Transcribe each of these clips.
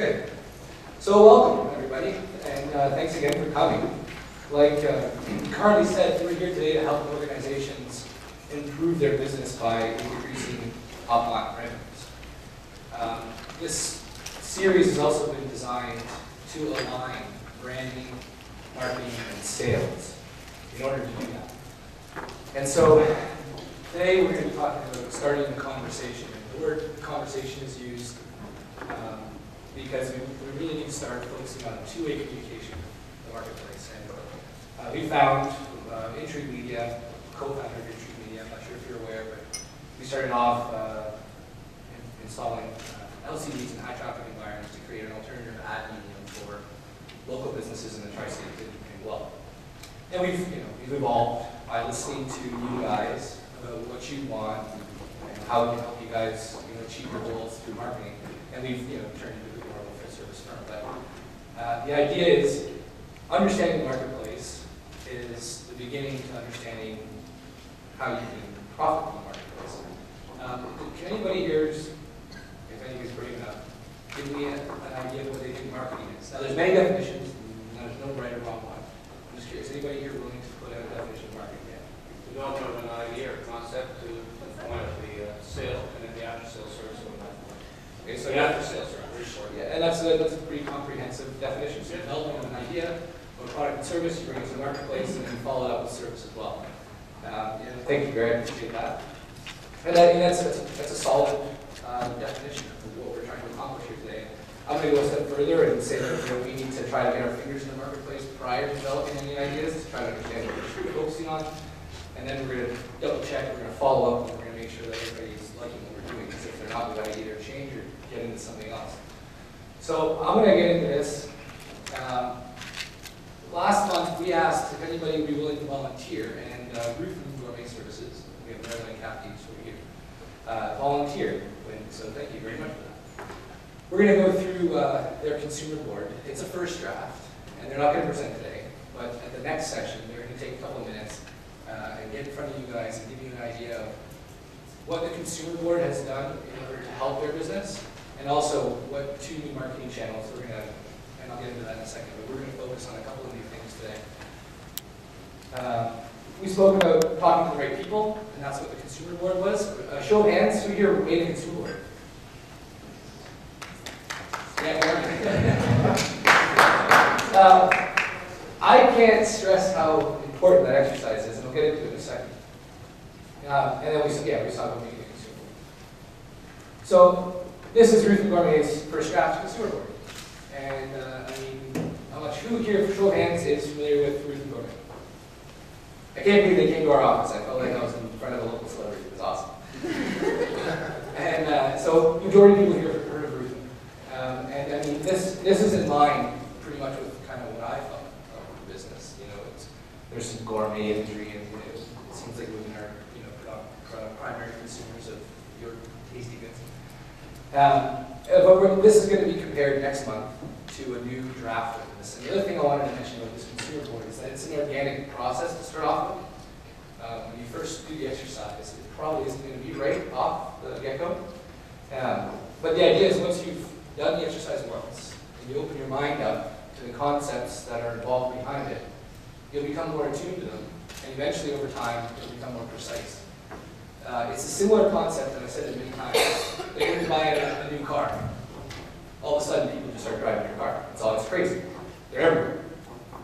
Okay, so welcome everybody, and thanks again for coming. Like Carly said, we're here today to help organizations improve their business by increasing top-line revenues. This series has also been designed to align branding, marketing, and sales in order to do that. And so today we're going to be talking about starting the conversation. And the word conversation is used because we really need to start focusing on two-way communication in the marketplace. And we found IntrigueMedia, co-founder of IntrigueMedia, I'm not sure if you're aware, but we started off installing LCDs in high-traffic environments to create an alternative ad medium for local businesses in the tri-state and well. And we've evolved by listening to you guys about what you want and how we can help you guys achieve your goals through marketing. And we've turned into a more full service firm. But the idea is understanding the marketplace is the beginning to understanding how you can profit from the marketplace. Can anybody here, if anybody's brave enough, give me an idea of what they think marketing is? Now there's many definitions, and there's no right or wrong one. I'm just curious, anybody here willing to put out a definition of marketing yet? We don't have an idea or concept to point at the sale and then the after-sale service. Okay, so the after-sale service, very short. Yeah, and that's a pretty comprehensive definition. So you're developing an idea of a product and service, you bring it to the marketplace, and then you follow it up with service as well. Thank you, Gary. I appreciate that. And that's a solid definition of what we're trying to accomplish here today. I'm going to go a step further and say that we need to try to get our fingers in the marketplace prior to developing any ideas to try to understand what we're focusing on. And then we're going to double check, we're going to follow up, and we're going to make sure that everybody's liking what we're doing. Because if they're not, we've got to either change or get into something else. So I'm going to get into this. Last month we asked if anybody would be willing to volunteer, and Ruth from Gourmet Services, we have Marilyn and Kathy over here, volunteered. So thank you very much for that. We're going to go through their consumer board. It's a first draft, and they're not going to present today, but at the next session they're going to take a couple of minutes and get in front of you guys and give you an idea of what the consumer board has done in order to help their business, and also what two new marketing channels we're going to, and I'll get into that in a second, but we're going to focus on a couple of new things today. We spoke about talking to the right people, and that's what the consumer board was. Show of hands, who here made a consumer board? I can't stress how important that exercise is, and we'll get into it in a second. And then we saw about making a consumer board. So this is Ruth and Gourmet's first draft consumer board. And how much who here, for show of hands, is familiar with Ruth and Gourmet? I can't believe they came to our office. I felt like I was in front of a local celebrity. It was awesome. And so majority of people here have heard of Ruth. And this is in line pretty much with kind of what I thought of the business. There's some gourmet imagery, and it seems like women are primary consumers of your tasty goods. But this is going to be compared next month to a new draft of this. And the other thing I wanted to mention about this consumer board is that it's an organic process to start off with. When you first do the exercise, it probably isn't going to be right off the get-go. But the idea is once you've done the exercise once, and you open your mind up to the concepts that are involved behind it, you'll become more attuned to them, and eventually over time, you'll become more precise. It's a similar concept, and I've said it many times. Like when you buy a new car, all of a sudden people just start driving your car. It's crazy. They're everywhere.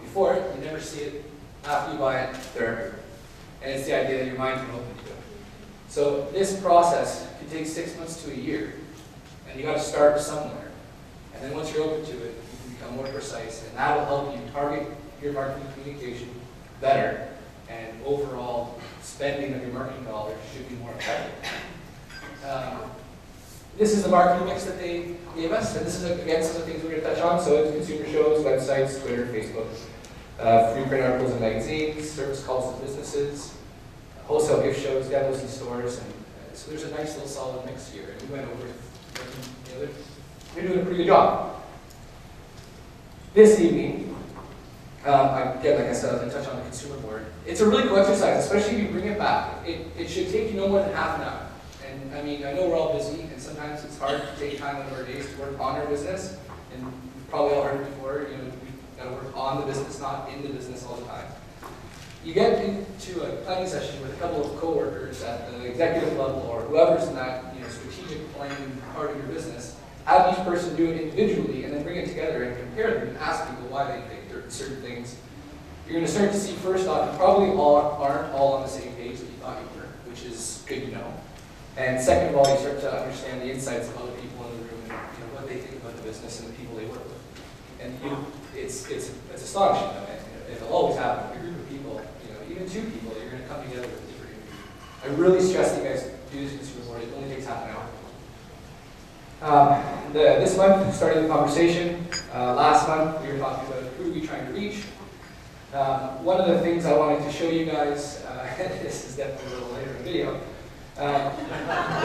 Before it, you never see it. After you buy it, they're everywhere. And it's the idea that your mind can open to it. So this process can take 6 months to a year, and you got to start somewhere. And then once you're open to it, you can become more precise, and that will help you target your marketing communication better, and overall spending of your marketing dollars should be more effective. This is the marketing mix that they gave us, and this is, again, some of the things we're going to touch on. So it's consumer shows, websites, Twitter, Facebook, free print articles and magazines, service calls to businesses, wholesale gift shows, demos in stores, and so there's a nice little solid mix here. And we went over, they're doing a pretty good job. This evening, again, like I said, I was going to touch on the consumer board. It's a really cool exercise, especially if you bring it back. It should take you no more than half an hour. And I know we're all busy, and sometimes it's hard to take time out of our days to work on our business. And you've probably all heard it before, you know, we've got to work on the business, not in the business all the time. You get into a planning session with a couple of coworkers at the executive level or whoever's in that, you know, strategic planning part of your business. Have each person do it individually and then bring it together and compare them and ask people why they think certain things. You're going to start to see, first off, you probably aren't all on the same page that you thought you were, which is good to know. And second of all, you start to understand the insights of other people in the room and, you know, what they think about the business and the people they work with. And it's astonishing, though. It'll always happen. A group of people, you know, even two people, you're going to come together with different interviews. I really stress that you guys do this consumer board. It only takes half an hour. This month, starting the conversation. Last month, we were talking about who are we trying to reach. One of the things I wanted to show you guys, this is definitely a little later in the video,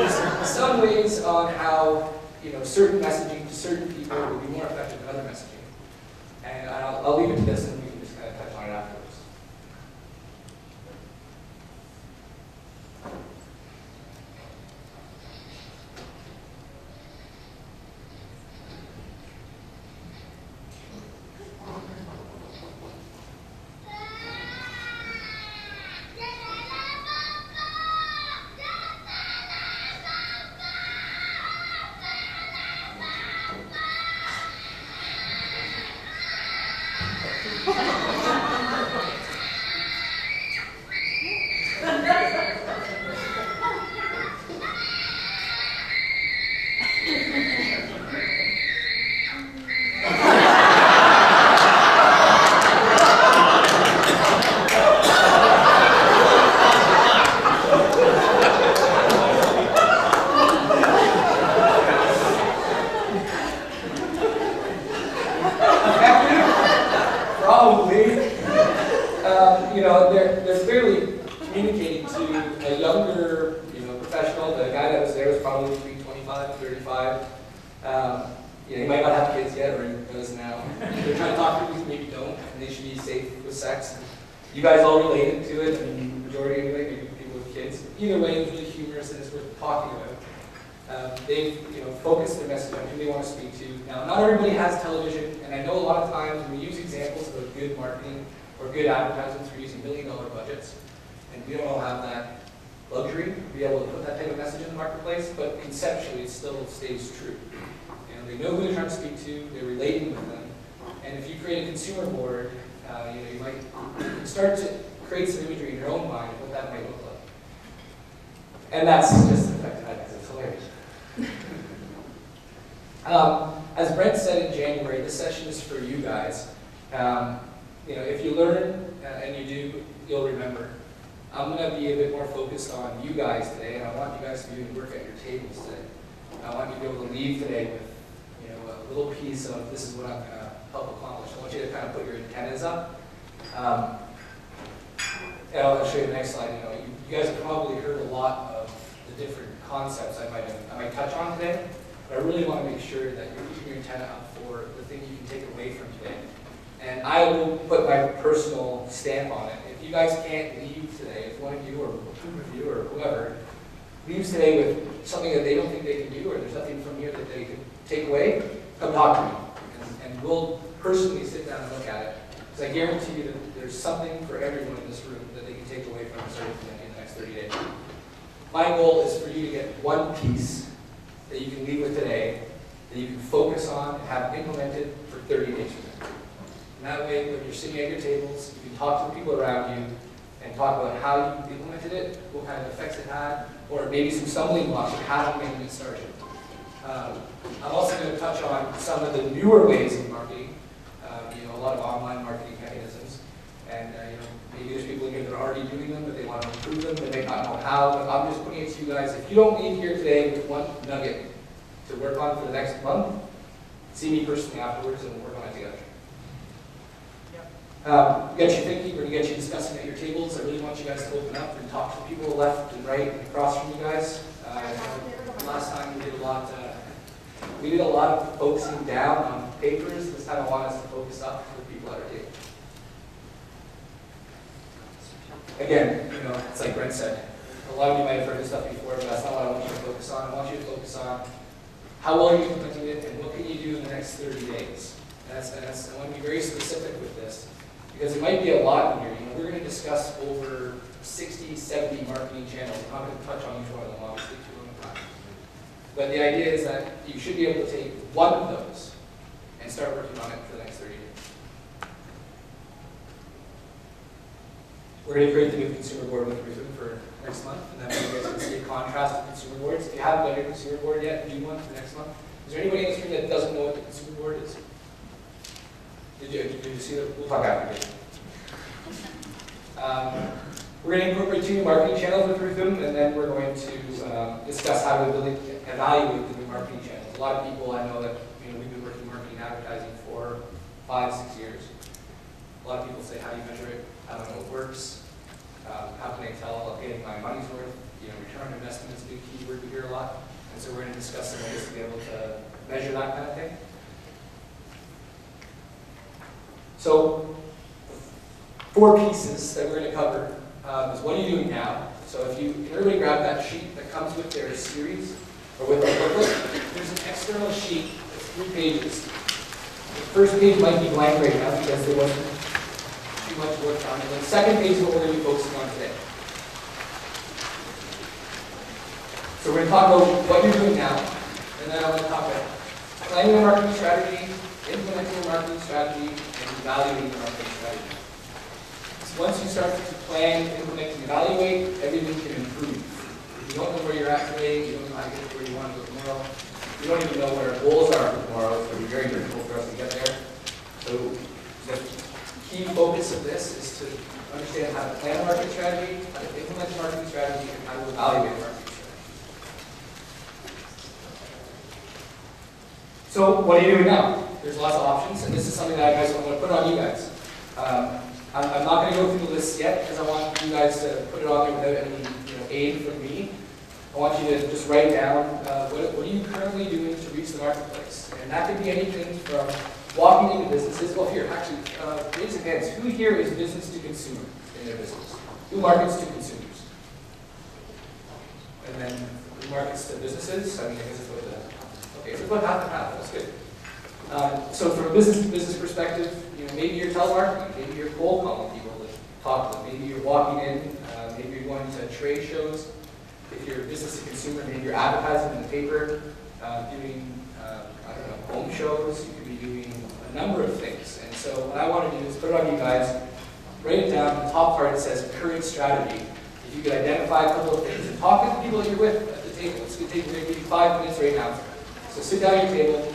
is some ways on how, you know, certain messaging to certain people will be more effective than other messaging. And I'll leave it to this, and we can just kind of touch on it afterwards. You know, they're clearly communicating to a younger, you know, professional. The guy that was there was probably between 25 and 35. You know, he might not have kids yet, or he does now. They're trying to talk to people who maybe don't, and they should be safe with sex. You guys all related to it, I mean, majority anyway, maybe people with kids. Either way, it was really humorous and it's worth talking about. They've, you know, focused their message on who they want to speak to. Now, not everybody has television, and I know a lot of times when we use examples of good marketing or good advertisements, we're using million-dollar budgets, and we don't all have that luxury to be able to put that type of message in the marketplace, but conceptually it still stays true. You know, they know who they're trying to speak to, they're relating with them, and if you create a consumer board, you know, you might start to create some imagery in your own mind of what that might look like. And that's just the fact that it's hilarious. As Brent said in January, this session is for you guys. You know, if you learn and you do, you'll remember. I'm going to be a bit more focused on you guys today, and I want you guys to be able to work at your tables today. I want you to be able to leave today with, you know, a little piece of this is what I'm going to help accomplish. I want you to kind of put your antennas up. And I'll show you the next slide. You know, you guys have probably heard a lot of the different concepts I might touch on today, but I really want to make sure that you're keeping your antenna up for the things you can take away from today. And I will put my personal stamp on it. If you guys can't leave today, if one of you or a group of you or whoever leaves today with something that they don't think they can do, or there's nothing from here that they can take away, come talk to me. And we'll personally sit down and look at it. Because I guarantee you that there's something for everyone in this room that they can take away from this in the next 30 days. My goal is for you to get one piece that you can leave with today, that you can focus on and have implemented for 30 days from now. And that way, when you're sitting at your tables, you can talk to the people around you and talk about how you implemented it, what kind of effects it had, or maybe some stumbling blocks of how to get it started. I'm also going to touch on some of the newer ways of marketing, you know, a lot of online marketing mechanisms. And you know, maybe there's people in here that are already doing them, but they want to improve them, they may not know how, but I'm just putting it to you guys. If you don't leave here today with one nugget to work on for the next month, see me personally afterwards and we'll work on it together. Get you thinking, we're going to get you discussing at your tables. I really want you guys to open up and talk to people left and right and across from you guys. Last time we did a lot of focusing down on papers. This time I want us to focus up with people at our table. Again, you know, it's like Brent said, a lot of you might have heard this stuff before, but that's not what I want you to focus on. I want you to focus on how well are you implementing it, and what can you do in the next 30 days? And I want to be very specific with this, because it might be a lot in here. You know, we're going to discuss over 60, 70 marketing channels. I'm not going to touch on each one of them, obviously, too long time. But the idea is that you should be able to take one of those and start working on it for the next 30 days. We're going to create the new consumer board with Rhythm for next month, and then you guys can see a contrast of consumer boards. If you haven't done your consumer board yet, do one for next month. Is there anybody in this room that doesn't know what the consumer board is? Did you see that? We'll talk after this. We're going to incorporate 2 new marketing channels with Rhythm, and then we're going to discuss how to evaluate the new marketing channels. A lot of people I know that we've been working marketing and advertising for 5, 6 years. A lot of people say, how do you measure it? I don't know it works. How can I tell I'm getting my money's worth? Return on investment is a big keyword we hear a lot. And so we're going to discuss some ways to be able to measure that kind of thing. So 4 pieces that we're going to cover is what are you doing now? So if you can everybody grab that sheet that comes with their series or with their booklet, there's an external sheet that's 3 pages. The first page might be blank right now because there wasn't too much work on it. And the second page is what we're going to be focusing on today. So we're going to talk about what you're doing now, and then I'm going to talk about planning a marketing strategy, implementing a marketing strategy, and evaluating the marketing strategy. So once you start to plan, implement, and evaluate, everything can improve. If you don't know where you're at today, you don't know how to get to where you want to go tomorrow, you don't even know what our goals are for tomorrow, it's going to be very difficult for us to get there. So the key focus of this is to understand how to plan a marketing strategy, how to implement a marketing strategy, and how to evaluate a marketing strategy. So what are you doing now? There's lots of options, and this is something that I guys want to put on you guys. I'm not going to go through the list yet because I want you guys to put it on there without any aid from me. I want you to just write down what are you currently doing to reach the marketplace, and that could be anything from walking into businesses. Well, here actually, raise your hands. Who here is business to consumer in their business? Who markets to consumers? And then who markets to businesses? I mean, I guess it's what the okay, so it's about half and half. That's good. So from a business-to-business perspective, maybe you're telemarketing, maybe you're cold calling people to talk to them, maybe you're walking in, maybe you're going to trade shows. If you're business-to-consumer, maybe you're advertising in the paper, doing I don't know, home shows. You could be doing a number of things. And so what I want to do is put it on you guys, write it down. The top part it says current strategy. If you could identify a couple of things and talk to the people that you're with at the table. It's going to take 5 minutes right now. So sit down at your table,